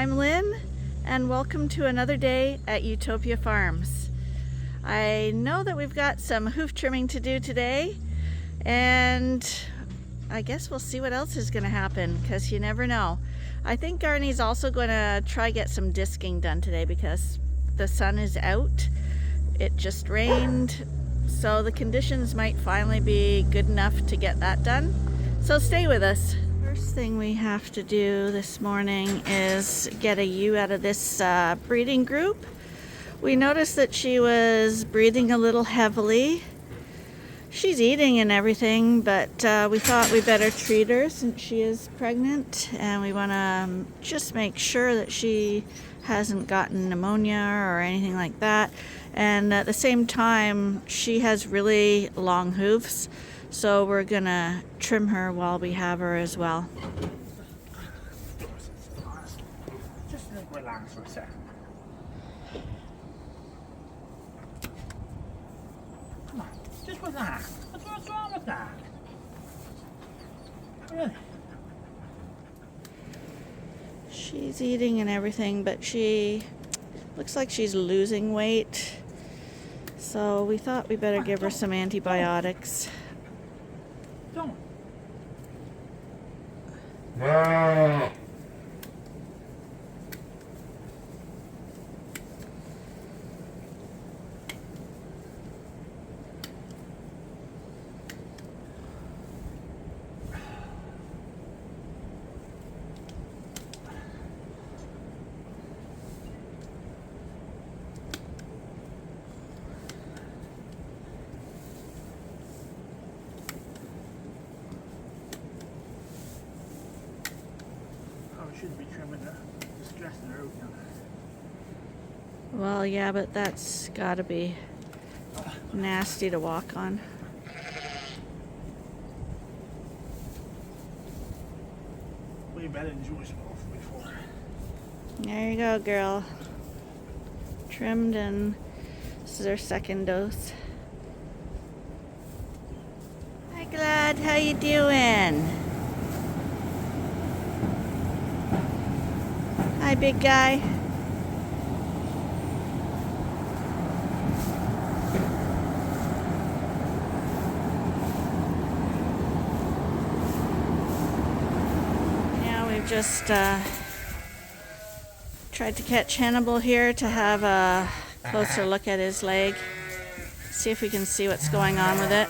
I'm Lynn, and welcome to another day at Ewetopia Farms. I know that we've got some hoof trimming to do today, and I guess we'll see what else is going to happen, because you never know. I think Arnie's also going to try get some disking done today because the sun is out. It just rained, so the conditions might finally be good enough to get that done. So stay with us. First thing we have to do this morning is get a ewe out of this breeding group. We noticed that she was breathing a little heavily. She's eating and everything, but we thought we better treat her since she is pregnant, and we want to just make sure that she hasn't gotten pneumonia or anything like that. And at the same time, she has really long hooves, so we're gonna trim her while we have her as well. Just relax for a second. Come on, just relax. What's wrong with that? Really? She's eating and everything, but she looks like she's losing weight. So we thought we better give her some antibiotics. Don't. Shouldn't be trimming her, just stressing her out now. Well, yeah, but that's gotta be nasty to walk on. Way better than Jewish wolf before. There you go, girl. Trimmed, and this is her second dose. Hi, Glad. How you doing? Hi, big guy. Now we've just tried to catch Hannibal here to have a closer look at his leg. See if we can see what's going on with it.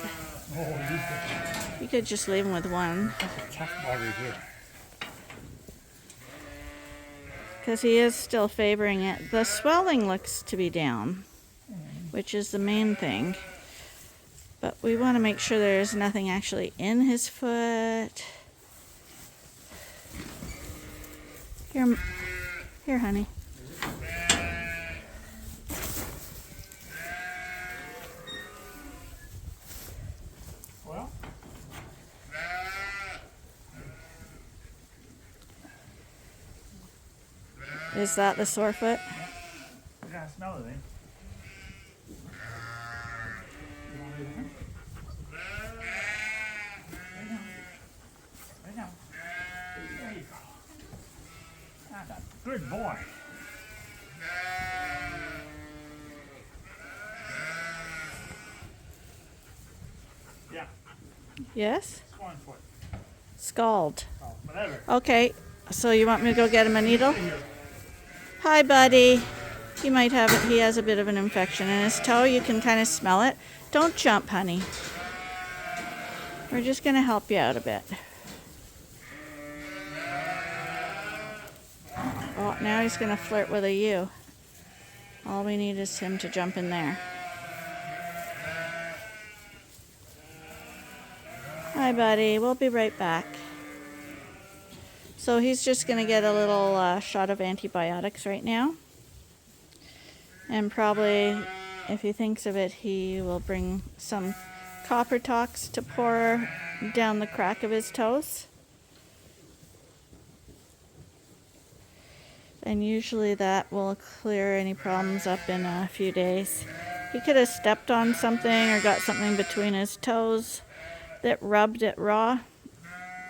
You could just leave him with one. Tough body here. Because he is still favoring it. The swelling looks to be down, which is the main thing. But we want to make sure there's nothing actually in his foot. Here, honey. Well, Is that the sore foot? I gotta smell it, eh? You want it in? Right now. There you go. That's a good boy. Yeah, Yes? swan foot. Scald. Oh, whatever. Okay, so you want me to go get him a needle? Hi, buddy. He might have it. He has a bit of an infection in his toe. You can kind of smell it. Don't jump, honey. We're just going to help you out a bit. Oh, now he's going to flirt with a ewe. All we need is him to jump in there. Hi, buddy. We'll be right back. So he's just going to get a little shot of antibiotics right now. And probably, if he thinks of it, he will bring some copper tox to pour down the crack of his toes. And usually that will clear any problems up in a few days. He could have stepped on something or got something between his toes that rubbed it raw.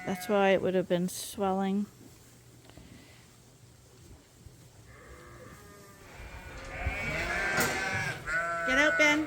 That's why it would have been swelling. Ben.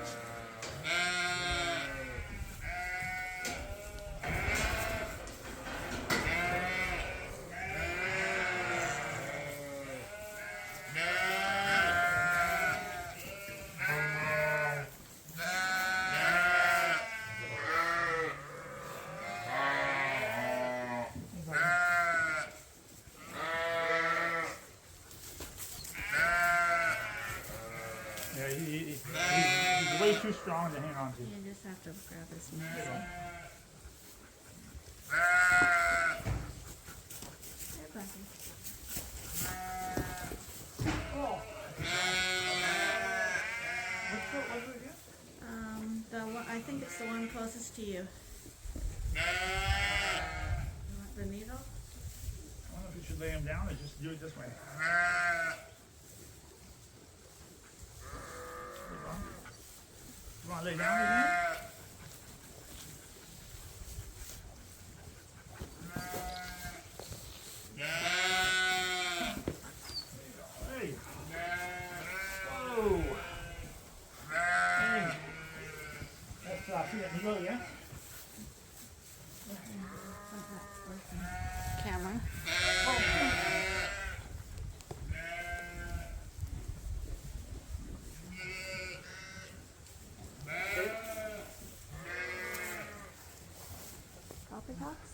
Yeah, he's way too strong to hang on to. You just have to grab his muzzle. Hey, Bucky. Oh. Which foot was it again? The one, I think it's the one closest to you. You want the needle? I don't know if you should lay him down or just do it this way. You want to lay down again? There you go. Oh. Hey. Let's see that needle again. Camera. Copper tops?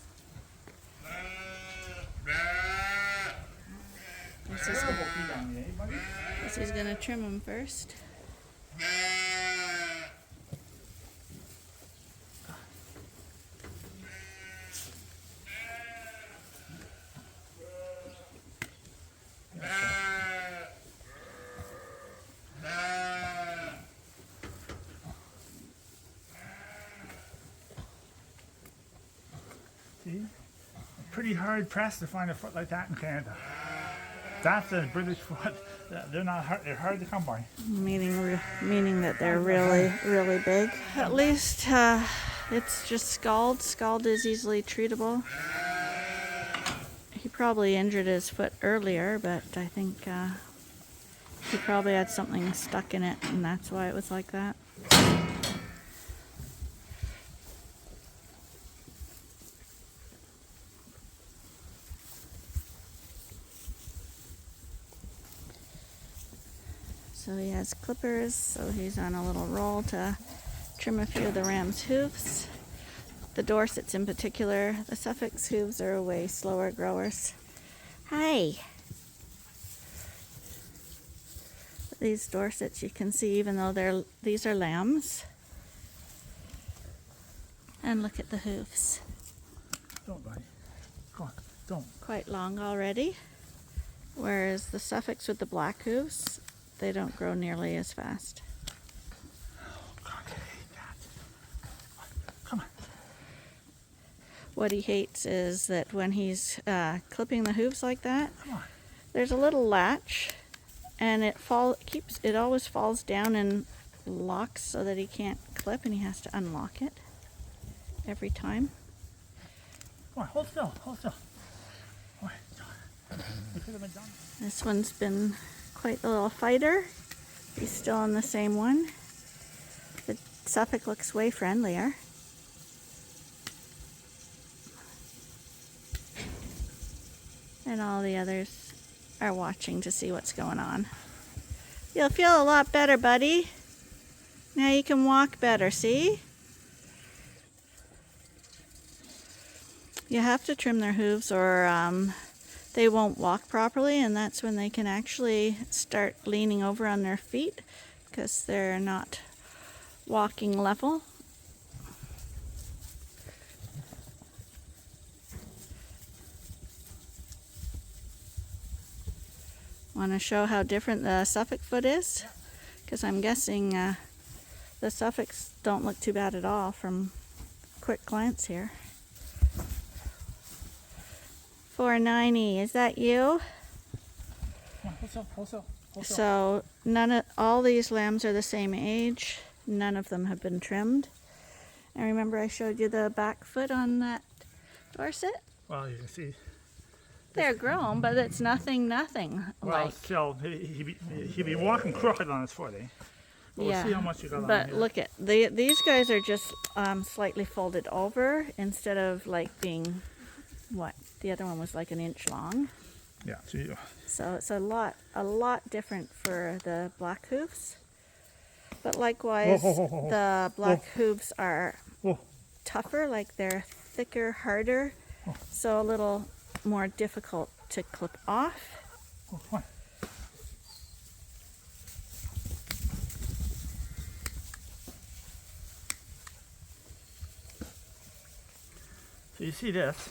Terrible feet on me, eh, buddy? Guess he's gonna trim them first. See? Pretty hard pressed to find a foot like that in Canada. That's a British foot. They're not hard. They're hard to come by. Meaning that they're really, really big. At least it's just scald. Scald is easily treatable. He probably injured his foot earlier, but I think he probably had something stuck in it, and that's why it was like that. So he has clippers, so he's on a little roll to trim a few of the ram's hooves. The Dorsets in particular. The Suffolks hooves are way slower growers. Hi! These Dorsets you can see, even though these are lambs. And look at the hooves. Don't, buddy. Go on. Don't. Quite long already. Whereas the Suffolks with the black hooves, they don't grow nearly as fast. Oh, God, I hate that. Come on. What he hates is that when he's clipping the hooves like that, Come on. there's a little latch, and it always falls down and locks so that he can't clip, and he has to unlock it every time. Come on, hold still. Hold still. Come on. We could have been done. This one's been quite the little fighter. He's still on the same one. The Suffolk looks way friendlier. And all the others are watching to see what's going on. You'll feel a lot better, buddy. Now you can walk better, see? You have to trim their hooves or they won't walk properly, and that's when they can actually start leaning over on their feet because they're not walking level. Want to show how different the Suffolk foot is? Because I'm guessing the Suffolks don't look too bad at all from quick glance here. 490, is that you? Come on, hold still. Hold still. Hold still. So all these lambs are the same age. None of them have been trimmed. And remember I showed you the back foot on that Dorset? Well, you can see. They're grown, but it's nothing Well, like. still, he'd be walking crooked on his foot, eh? But we'll see how much you got on but here. look at these guys are just slightly folded over instead of like being what the other one was like an inch long. Yeah. So it's a lot different for the black hooves. But likewise, the black hooves are tougher, like they're thicker, harder, so a little more difficult to clip off. So you see this?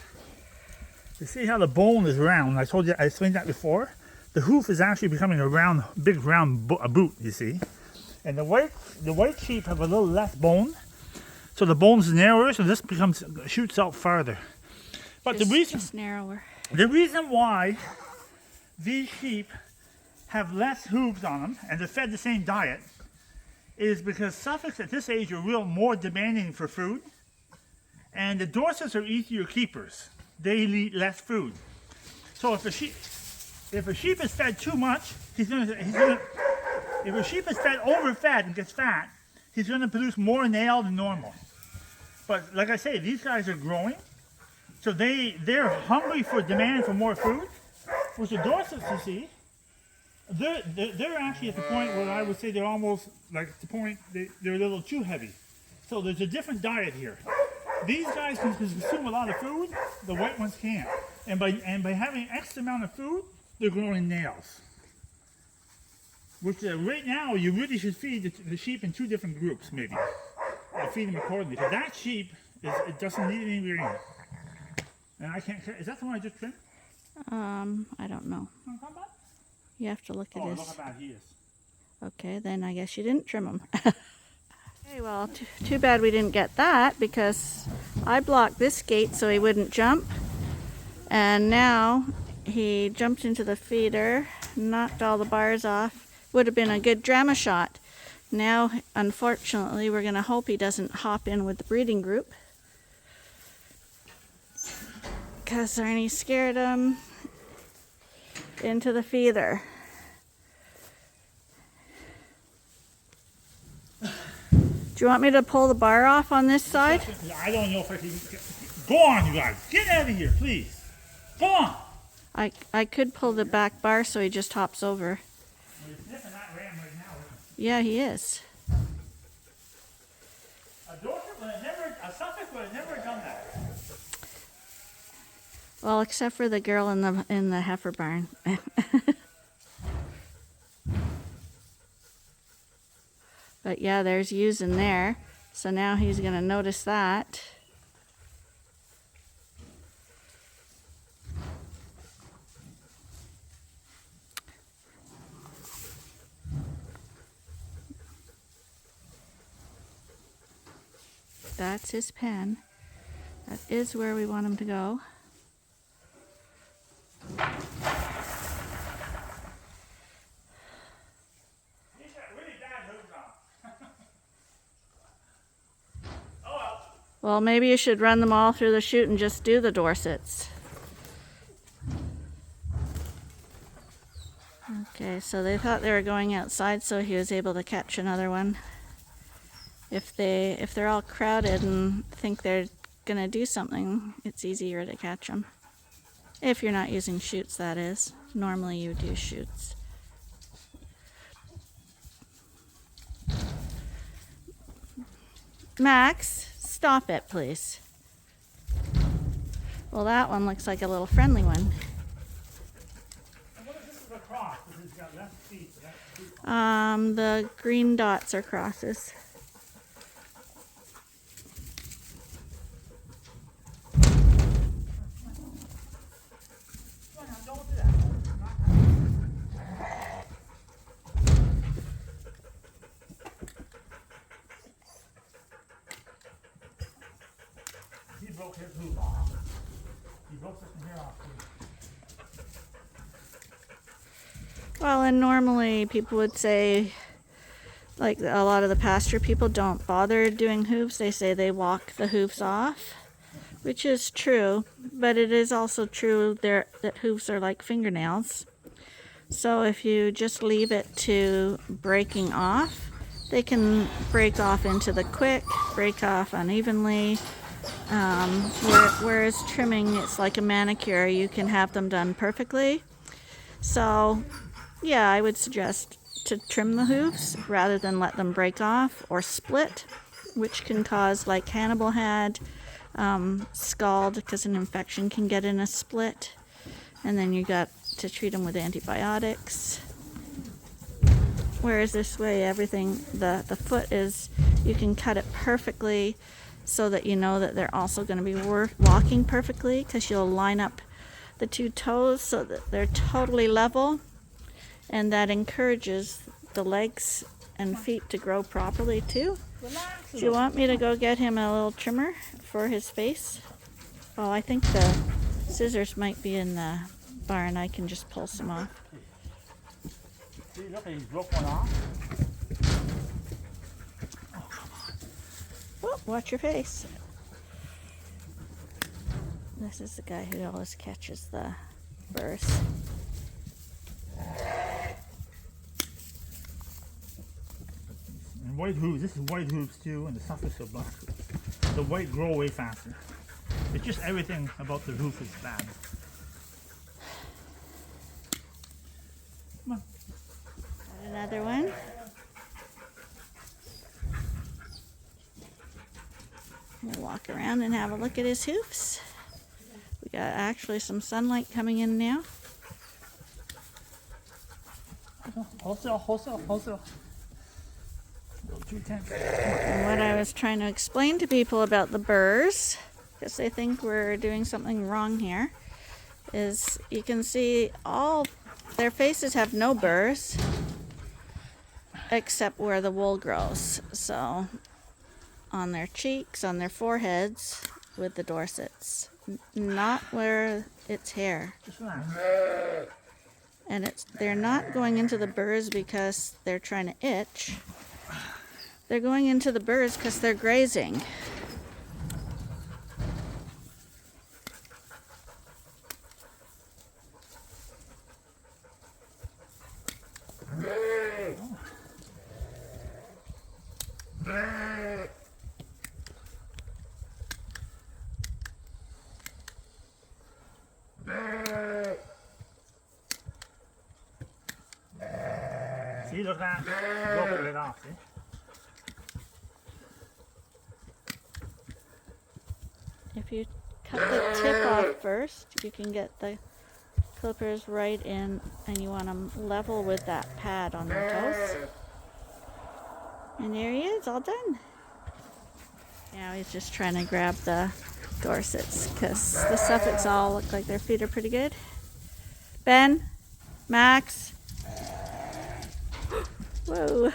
You see how the bone is round? I explained that before. The hoof is actually becoming a round, big round boot. You see, and the white sheep have a little less bone, so the bone's narrower. So this shoots out farther. But the reason why these sheep have less hooves on them and they're fed the same diet is because Suffolks at this age are more demanding for food, and the Dorsets are easier keepers. They eat less food. So if a sheep is fed too much, if a sheep is fed overfed and gets fat, he's gonna produce more nail than normal. But like I say, these guys are growing, so they're hungry for demand for more food. With the Dorsets, you see, they're actually at the point where I would say they're almost like the point they're a little too heavy. So there's a different diet here. These guys can consume a lot of food, the white ones can't. And by having X amount of food, they're growing nails. Which right now, you really should feed the sheep in 2 different groups, maybe. Feed them accordingly. But that sheep, it doesn't need any rearing. And I can't, is that the one I just trimmed? I don't know. You have to look at his. Look how bad he is. Okay, then I guess you didn't trim him. Okay, well, too bad we didn't get that because I blocked this gate so he wouldn't jump. And now he jumped into the feeder, knocked all the bars off. Would have been a good drama shot. Now, unfortunately, we're going to hope he doesn't hop in with the breeding group, because Arnie scared him into the feeder. Do you want me to pull the bar off on this side? I don't know if I can. Go on, you guys. Get out of here, please. Go on. I could pull the back bar so he just hops over. Well, he's sniffing that ram right now, isn't Yeah, he is. A Suffolk would have never done that. Well, except for the girl in the heifer barn. But yeah, there's ewes in there. So now he's going to notice that. That's his pen. That is where we want him to go. Well, maybe you should run them all through the chute and just do the Dorsets. Okay, so they thought they were going outside, so he was able to catch another one. If they're all crowded and think they're gonna do something, it's easier to catch them. If you're not using chutes, that is. Normally you would use chutes. Max, stop it, please. Well, that one looks like a little friendly one. What is this a cross? Because it's got left feet. The green dots are crosses. Don't do that. He broke his hoof off. He broke this one here off too. Well, and normally people would say, like a lot of the pasture people don't bother doing hooves. They say they walk the hooves off, which is true, but it is also true that hooves are like fingernails. So if you just leave it to breaking off, They can break off into the quick, break off unevenly. Whereas trimming, it's like a manicure. You can have them done perfectly. So, yeah, I would suggest to trim the hooves rather than let them break off or split, which can cause, like Hannibal had, scald because an infection can get in a split. And then you got to treat them with antibiotics. Whereas this way, everything, the foot is, you can cut it perfectly so that you know that they're also going to be walking perfectly, because you'll line up the two toes so that they're totally level, and that encourages the legs and feet to grow properly too. Do you want me to go get him a little trimmer for his face? Oh, I think the scissors might be in the barn. I can just pull some off. See, look, he broke one off. Oh, come on. Oh, watch your face. This is the guy who always catches the burrs. And white hooves, this is white hooves too, and the Suffolks are black hooves. The white grow way faster. It's just everything about the hoof is bad. Come on. Got another one. We'll walk around and have a look at his hoofs. We got actually some sunlight coming in now. Wholesale. Go 210. And what I was trying to explain to people about the burrs, because they think we're doing something wrong here, is you can see all their faces have no burrs except where the wool grows. So on their cheeks, on their foreheads with the Dorsets, not where it's hair. Just relax. And they're not going into the burrs because they're trying to itch. They're going into the burrs because they're grazing. See, look at that. Broke it off, see? If you cut the tip off first, you can get the clippers right in, and you want them level with that pad on their toes. And there he is, all done. Now he's just trying to grab the Dorsets because the Suffolks all look like their feet are pretty good. Ben, Max. Whoa.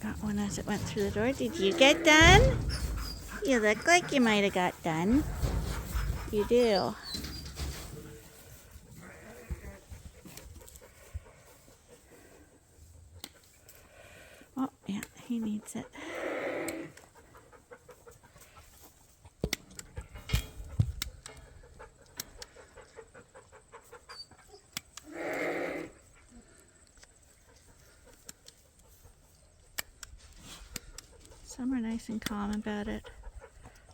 Got one as it went through the door. Did you get done? You look like you might have got done. You do. Oh, yeah, he needs it. Some are nice and calm about it.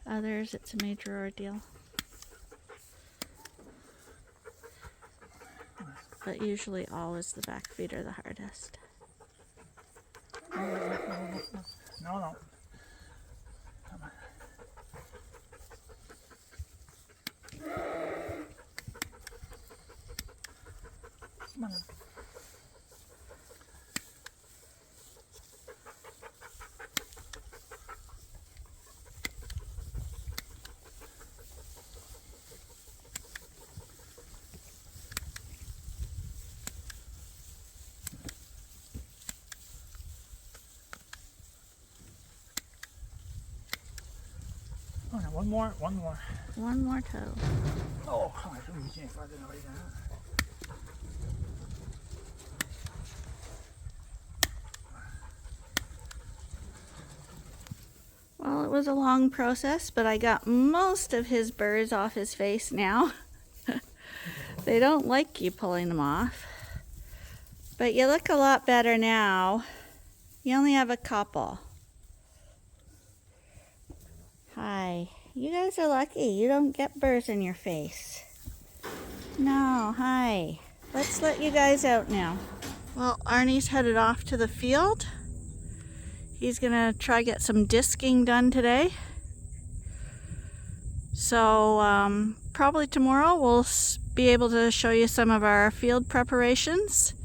Others, it's a major ordeal. But usually always the back feet are the hardest. No. Come on. Come on. Oh, no, one more. One more toe. Oh, come on, reaching farther than right now. was a long process, but I got most of his burrs off his face now. They don't like you pulling them off. But you look a lot better now. You only have a couple. Hi. You guys are lucky. You don't get burrs in your face. No, hi. Let's let you guys out now. Well, Arnie's headed off to the field. He's gonna try get some disking done today. So probably tomorrow we'll be able to show you some of our field preparations.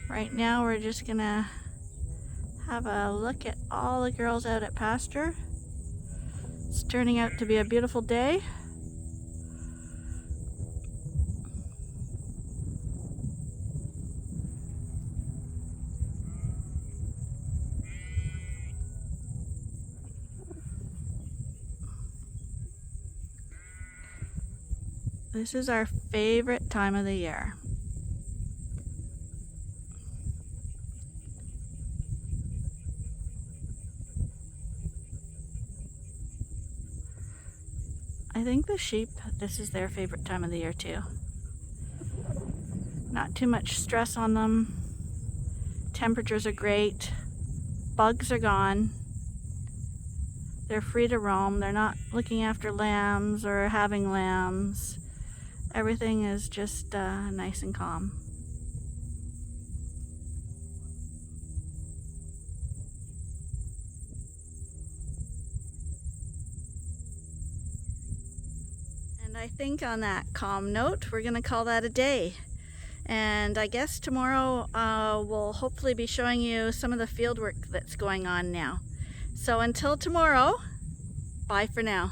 Right now we're just gonna have a look at all the girls out at pasture. It's turning out to be a beautiful day. This is our favorite time of the year. I think the sheep, this is their favorite time of the year too. Not too much stress on them. Temperatures are great. Bugs are gone. They're free to roam. They're not looking after lambs or having lambs. Everything is just nice and calm. And I think on that calm note, we're going to call that a day. And I guess tomorrow we'll hopefully be showing you some of the field work that's going on now. So until tomorrow, bye for now.